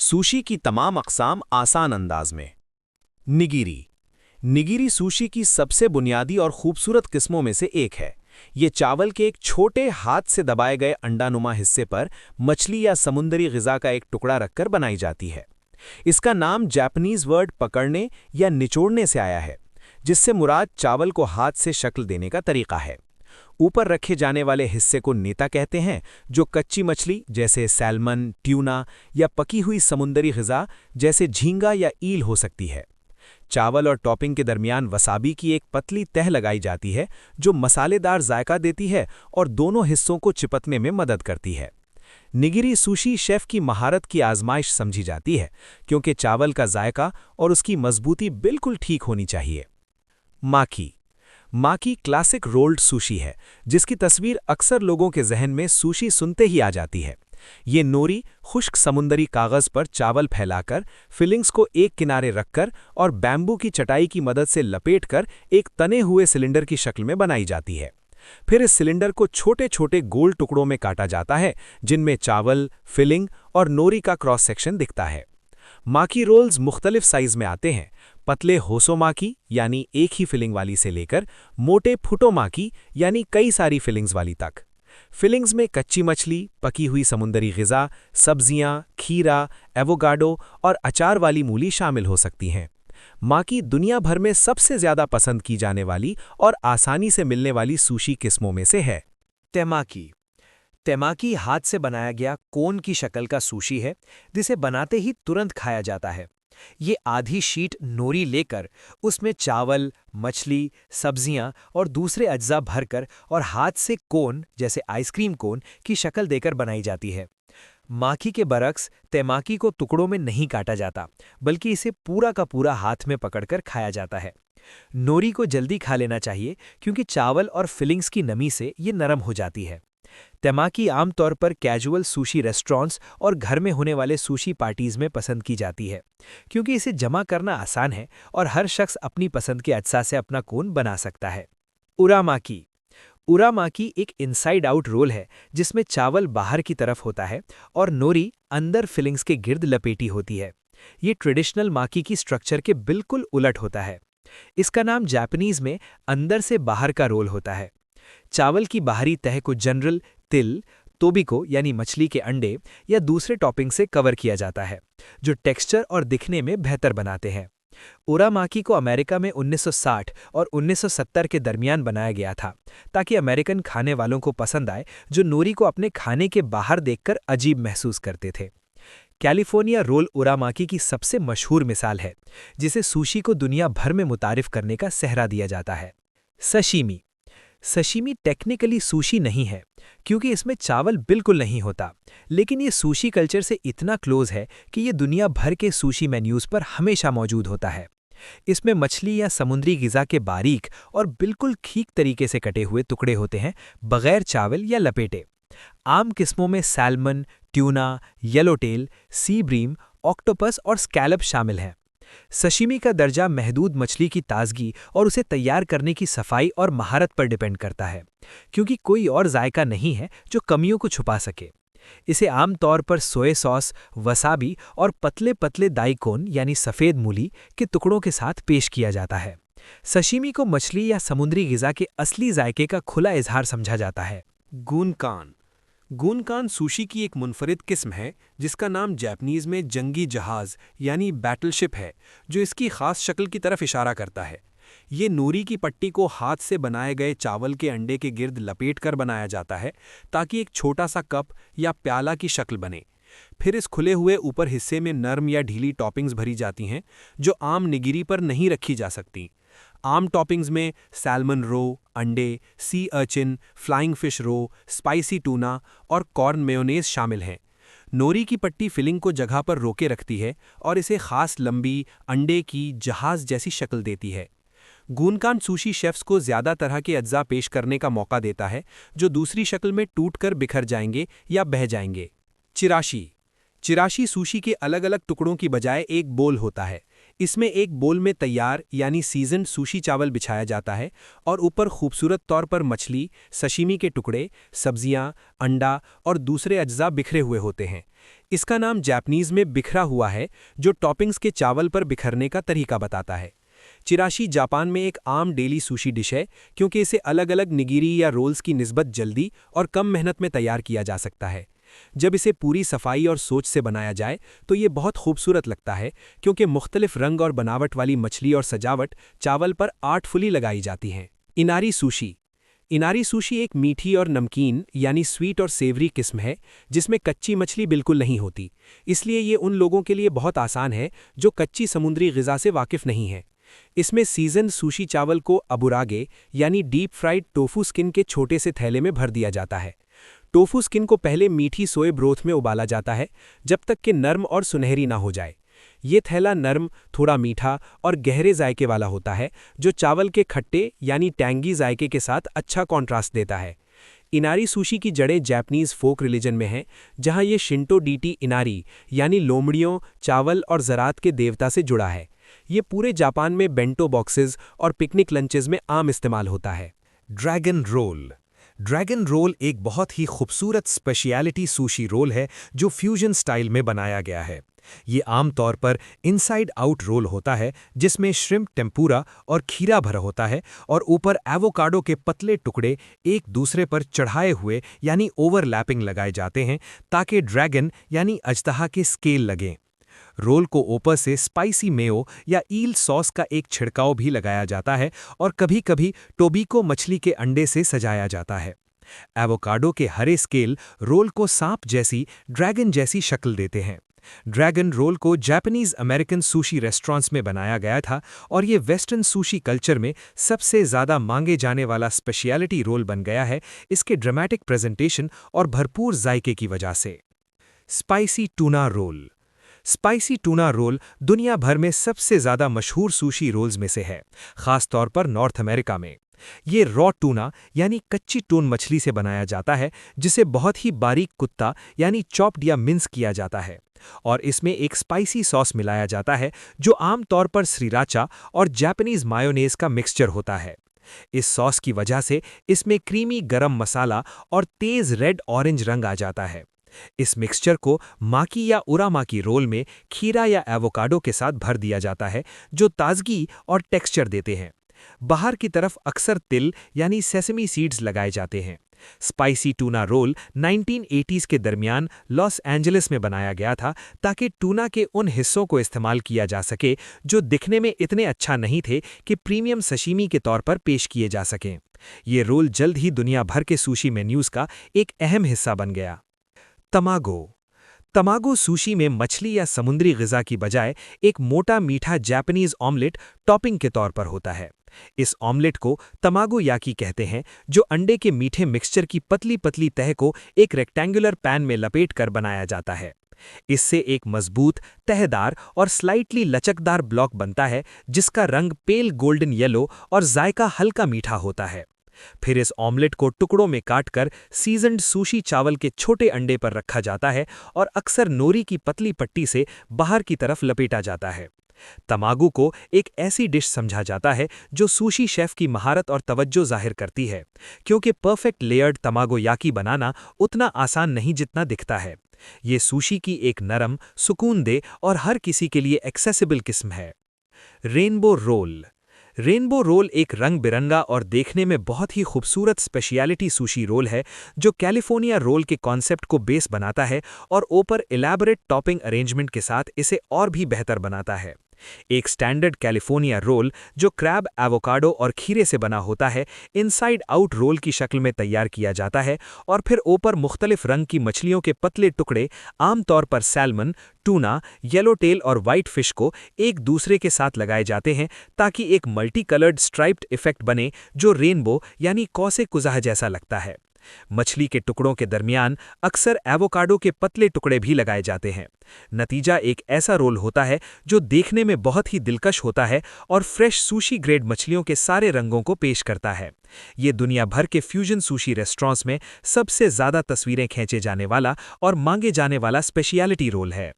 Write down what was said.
Sushi की तमाम अक़साम आसान अंदाज में। निगिरी। निगिरी सुशी की सबसे बुनियादी और खूबसूरत किस्मों में से एक है। ये चावल के एक छोटे हाथ से दबाए गए अंडानुमा हिस्से पर मछली या समुद्री ग़िज़ा का एक टुकड़ा रखकर बनाई जाती है। इसका नाम जापानीज़ वर्ड पकड़ने या निचोड़ने से आया है, जिससे मुराद चावल को हाथ से शक्ल देने का तरीका है। ऊपर रखे जाने वाले हिस्से को नेता कहते हैं, जो कच्ची मछली जैसे सैल्मन, ट्यूना या पकी हुई समुद्री ग़िज़ा जैसे झींगा या ईल हो सकती है। चावल और टॉपिंग के दरमियान वसाबी की एक पतली तह लगाई जाती है, जो मसालेदार जायका देती है और दोनों हिस्सों को चिपकने में मदद करती है। निगिरी सुशी शेफ़ की महारत की आजमाइश समझी जाती है, क्योंकि चावल का जायका और उसकी मजबूती बिल्कुल ठीक होनी चाहिए। माकी। माकी क्लासिक रोल्ड सुशी है, जिसकी तस्वीर अक्सर लोगों के जहन में सुशी सुनते ही आ जाती है। ये नोरी खुश्क समुंदरी कागज़ पर चावल फैलाकर, फिलिंग्स को एक किनारे रखकर और बैम्बू की चटाई की मदद से लपेटकर एक तने हुए सिलेंडर की शक्ल में बनाई जाती है। फिर इस सिलेंडर को छोटे छोटे गोल टुकड़ों में काटा जाता है, जिनमें चावल, फिलिंग और नोरी का क्रॉस सेक्शन दिखता है। माकी रोल्स मुख्तलिफ साइज में आते हैं, पतले होसो माकी यानी एक ही फिलिंग वाली से लेकर मोटे फुटो माकी यानी कई सारी फिलिंग्स वाली तक। फिलिंग्स में कच्ची मछली, पकी हुई समुद्री ग़िज़ा, सब्जियां, खीरा, एवोकाडो और अचार वाली मूली शामिल हो सकती हैं। माकी दुनिया भर में सबसे ज़्यादा पसंद की जाने वाली और आसानी से मिलने वाली सुशी किस्मों में से है। तेमाकी। तेमाकी हाथ से बनाया गया कोन की शक्ल का सुशी है, जिसे बनाते ही तुरंत खाया जाता है। ये आधी शीट नोरी लेकर उसमें चावल, मछली, सब्जियां और दूसरे अज्जा भरकर और हाथ से कोन जैसे आइसक्रीम कोन की शक्ल देकर बनाई जाती है। माकी के बरक्स तेमाकी को टुकड़ों में नहीं काटा जाता, बल्कि इसे पूरा का पूरा हाथ में पकड़कर खाया जाता है। नोरी को जल्दी खा लेना चाहिए, क्योंकि चावल और फिलिंग्स की नमी से ये नरम हो जाती है। तेमाकी आमतौर पर कैजुअल सुशी रेस्टोरेंट्स और घर में होने वाले सुशी पार्टीज में पसंद की जाती है, क्योंकि इसे जमा करना आसान है और हर शख्स अपनी पसंद के अज्जा से अपना कोन बना सकता है। उरामाकी। उरामाकी एक इनसाइड आउट रोल है, जिसमें चावल बाहर की तरफ होता है और नोरी अंदर फिलिंग्स के गिर्द लपेटी होती है। ये ट्रेडिशनल माकी की स्ट्रक्चर के बिल्कुल उलट होता है। इसका नाम जापानीज में अंदर से बाहर का रोल होता है। चावल की बाहरी तह को जनरल तिल, तोबिको यानी मछली के अंडे या दूसरे टॉपिंग से कवर किया जाता है, जो टेक्सचर और दिखने में बेहतर बनाते हैं। उरामाकी को अमेरिका में 1960 और 1970 के दरमियान बनाया गया था, ताकि अमेरिकन खाने वालों को पसंद आए जो नोरी को अपने खाने के बाहर देखकर अजीब महसूस करते थे। कैलिफोर्निया रोल उरामाकी की सबसे मशहूर मिसाल है, जिसे सुशी को दुनिया भर में मुतारिफ करने का सेहरा दिया जाता है। सशीमी। सशीमी टेक्निकली सुशी नहीं है, क्योंकि इसमें चावल बिल्कुल नहीं होता, लेकिन ये सुशी कल्चर से इतना क्लोज है कि ये दुनिया भर के सुशी मेन्यूज़ पर हमेशा मौजूद होता है। इसमें मछली या समुद्री ग़िज़ा के बारीक और बिल्कुल ठीक तरीके से कटे हुए टुकड़े होते हैं, बगैर चावल या लपेटे। आम किस्मों में सैल्मन, ट्यूना, येलोटेल, सी ब्रीम, ऑक्टोपस और स्कैलप शामिल हैं। सशिमी का दर्जा महदूद मछली की ताजगी और उसे तैयार करने की सफाई और महारत पर डिपेंड करता है, क्योंकि कोई और जायका नहीं है जो कमियों को छुपा सके। इसे आमतौर पर सोया सॉस, वसाबी और पतले पतले दाइकोन यानी सफ़ेद मूली के टुकड़ों के साथ पेश किया जाता है। सशिमी को मछली या समुद्री ग़िज़ा के असली जायके का खुला इजहार समझा जाता है। गूनकान। गूनकान सुशी की एक मुनफरिद किस्म है, जिसका नाम जापानीज़ में जंगी जहाज़ यानी बैटलशिप है, जो इसकी ख़ास शक्ल की तरफ इशारा करता है। ये नूरी की पट्टी को हाथ से बनाए गए चावल के अंडे के गिर्द लपेटकर बनाया जाता है, ताकि एक छोटा सा कप या प्याला की शक्ल बने। फिर इस खुले हुए ऊपर हिस्से में नर्म या ढीली टॉपिंग्स भरी जाती हैं, जो आम निगिरी पर नहीं रखी जा सकती। आम टॉपिंग्स में सैल्मन रो, अंडे, सी अर्चिन, फ्लाइंग फिश रो, स्पाइसी टूना और कॉर्न मेयोनेज़ शामिल हैं। नोरी की पट्टी फिलिंग को जगह पर रोके रखती है और इसे खास लंबी, अंडे की जहाज़ जैसी शक्ल देती है। गूनकान सुशी शेफ्स को ज़्यादा तरह के अज्जा पेश करने का मौका देता है, जो दूसरी शक्ल में टूटकर बिखर जाएंगे या बह जाएंगे। चिराशी। चिराशी सुशी के अलग अलग टुकड़ों की बजाय एक बोल होता है। इसमें एक बोल में तैयार यानी सीजन्ड सुशी चावल बिछाया जाता है और ऊपर खूबसूरत तौर पर मछली, सशिमी के टुकड़े, सब्जियां, अंडा और दूसरे अज्जा बिखरे हुए होते हैं। इसका नाम जापानीज में बिखरा हुआ है, जो टॉपिंग्स के चावल पर बिखरने का तरीका बताता है। चिराशी जापान में एक आम डेली सुशी डिश है, क्योंकि इसे अलग अलग निगिरी या रोल्स की निस्बत जल्दी और कम मेहनत में तैयार किया जा सकता है। जब इसे पूरी सफाई और सोच से बनाया जाए तो ये बहुत खूबसूरत लगता है, क्योंकि मुख्तलिफ रंग और बनावट वाली मछली और सजावट चावल पर आर्टफुली लगाई जाती हैं। Inari sushi. इनारी सुशी एक मीठी और नमकीन यानी स्वीट और सेवरी किस्म है, जिसमें कच्ची मछली बिल्कुल नहीं होती। इसलिए ये उन लोगों के लिए बहुत आसान है जो कच्ची समुद्री ग़िज़ा से वाकिफ़ नहीं है। इसमें सीजन सुशी चावल को अबुरागे यानी डीप फ्राइड टोफू स्किन के छोटे से थैले में भर दिया जाता है। टोफू स्किन को पहले मीठी सोए ब्रोथ में उबाला जाता है, जब तक कि नर्म और सुनहरी ना हो जाए। ये थैला नर्म, थोड़ा मीठा और गहरे जायके वाला होता है, जो चावल के खट्टे यानी टैंगी जायके के साथ अच्छा कॉन्ट्रास्ट देता है। इनारी सुशी की जड़ें जापानीज फोक रिलीजन में हैं, जहां ये शिंटो डीटी इनारी यानी लोमड़ियों, चावल और ज़रात के देवता से जुड़ा है। ये पूरे जापान में बेंटो बॉक्सेस और पिकनिक लंचेस में आम इस्तेमाल होता है। Dragon role. ड्रैगन रोल एक बहुत ही खूबसूरत स्पेशलिटी सुशी रोल है जो फ्यूजन स्टाइल में बनाया गया है। ये आमतौर पर इनसाइड आउट रोल होता है, जिसमें श्रिम्प टेम्पुरा और खीरा भरा होता है और ऊपर एवोकाडो के पतले टुकड़े एक दूसरे पर चढ़ाए हुए यानी ओवरलैपिंग लगाए जाते हैं, ताकि ड्रैगन यानी अजदहा के स्केल लगें। रोल को ऊपर से स्पाइसी मेयो या ईल सॉस का एक छिड़काव भी लगाया जाता है और कभी-कभी टोबिको मछली के अंडे से सजाया जाता है। एवोकाडो के हरे स्केल रोल को सांप जैसी, ड्रैगन जैसी शक्ल देते हैं। ड्रैगन रोल को जापानीज अमेरिकन सुशी रेस्टोरेंट्स में बनाया गया था और ये वेस्टर्न सुशी कल्चर में सबसे ज़्यादा मांगे जाने वाला स्पेशलिटी रोल बन गया है, इसके ड्रामेटिक प्रेजेंटेशन और भरपूर जायके की वजह से। Spicy tuna roll. Spicy tuna roll दुनिया भर में सबसे ज़्यादा मशहूर सुशी रोल्स में से है, ख़ास तौर पर नॉर्थ अमेरिका में। ये रॉ टूना यानी कच्ची टून मछली से बनाया जाता है, जिसे बहुत ही बारीक कुत्ता यानी चॉप्ड या मिन्स किया जाता है, और इसमें एक स्पाइसी सॉस मिलाया जाता है जो आमतौर पर श्रीराचा और जापानीज मायोनेज का मिक्सचर होता है। इस सॉस की वजह से इसमें क्रीमी गरम मसाला और तेज़ रेड ऑरेंज रंग आ जाता है। इस मिक्सचर को माकी या उरामाकी रोल में खीरा या एवोकाडो के साथ भर दिया जाता है, जो ताजगी और टेक्सचर देते हैं। बाहर की तरफ अक्सर तिल यानी सेसमी सीड्स लगाए जाते हैं। स्पाइसी टूना रोल 1980s के दरमियान लॉस एंजलिस में बनाया गया था, ताकि टूना के उन हिस्सों को इस्तेमाल किया जा सके जो दिखने में इतने अच्छा नहीं थे कि प्रीमियम सशीमी के तौर पर पेश किए जा सकें। ये रोल जल्द ही दुनिया भर के सुशी मेन्यूज़ का एक अहम हिस्सा बन गया। तमागो। तमागो सुशी में मछली या समुद्री ग़िज़ा की बजाय एक मोटा मीठा जापानीज ऑमलेट टॉपिंग के तौर पर होता है। इस ऑमलेट को तमागो याकी कहते हैं, जो अंडे के मीठे मिक्सचर की पतली पतली तह को एक रेक्टेंगुलर पैन में लपेटकर बनाया जाता है। इससे एक मजबूत, तहदार और स्लाइटली लचकदार ब्लॉक बनता है, जिसका रंग पेल गोल्डन येलो और जायका हल्का मीठा होता है। फिर इस ऑमलेट को टुकड़ों में काटकर सीजन्ड सुशी चावल के छोटे अंडे पर रखा जाता है और अक्सर नोरी की पतली पट्टी से बाहर की तरफ लपेटा जाता है। तमागो को एक ऐसी डिश समझा जाता है जो सुशी शेफ की महारत और तवज्जो जाहिर करती है, क्योंकि परफेक्ट लेयर्ड तमागो याकी बनाना उतना आसान नहीं जितना दिखता है। ये सुशी की एक नरम, सुकूनदेह और हर किसी के लिए एक्सेसिबल किस्म है। Rainbow role. रेनबो रोल एक रंग बिरंगा और देखने में बहुत ही खूबसूरत स्पेशलिटी सुशी रोल है, जो कैलिफोर्निया रोल के कॉन्सेप्ट को बेस बनाता है और ऊपर इलैबोरेट टॉपिंग अरेंजमेंट के साथ इसे और भी बेहतर बनाता है। एक स्टैंडर्ड कैलिफोर्निया रोल जो क्रैब, एवोकाडो और खीरे से बना होता है, इनसाइड आउट रोल की शक्ल में तैयार किया जाता है और फिर ऊपर मुख्तलिफ रंग की मछलियों के पतले टुकड़े, आमतौर पर सैल्मन, टूना, येलो टेल और वाइट फिश को एक दूसरे के साथ लगाए जाते हैं, ताकि एक मल्टी कलर्ड स्ट्राइप्ड इफेक्ट बने जो रेनबो यानी कौसे कुज़ाह जैसा लगता है। मछली के टुकड़ों के दरमियान अक्सर एवोकाडो के पतले टुकड़े भी लगाए जाते हैं। नतीजा एक ऐसा रोल होता है जो देखने में बहुत ही दिलकश होता है और फ्रेश सुशी ग्रेड मछलियों के सारे रंगों को पेश करता है। ये दुनिया भर के फ्यूजन सुशी रेस्टोरेंट्स में सबसे ज़्यादा तस्वीरें खींचे जाने वाला और मांगे जाने वाला स्पेशलिटी रोल है।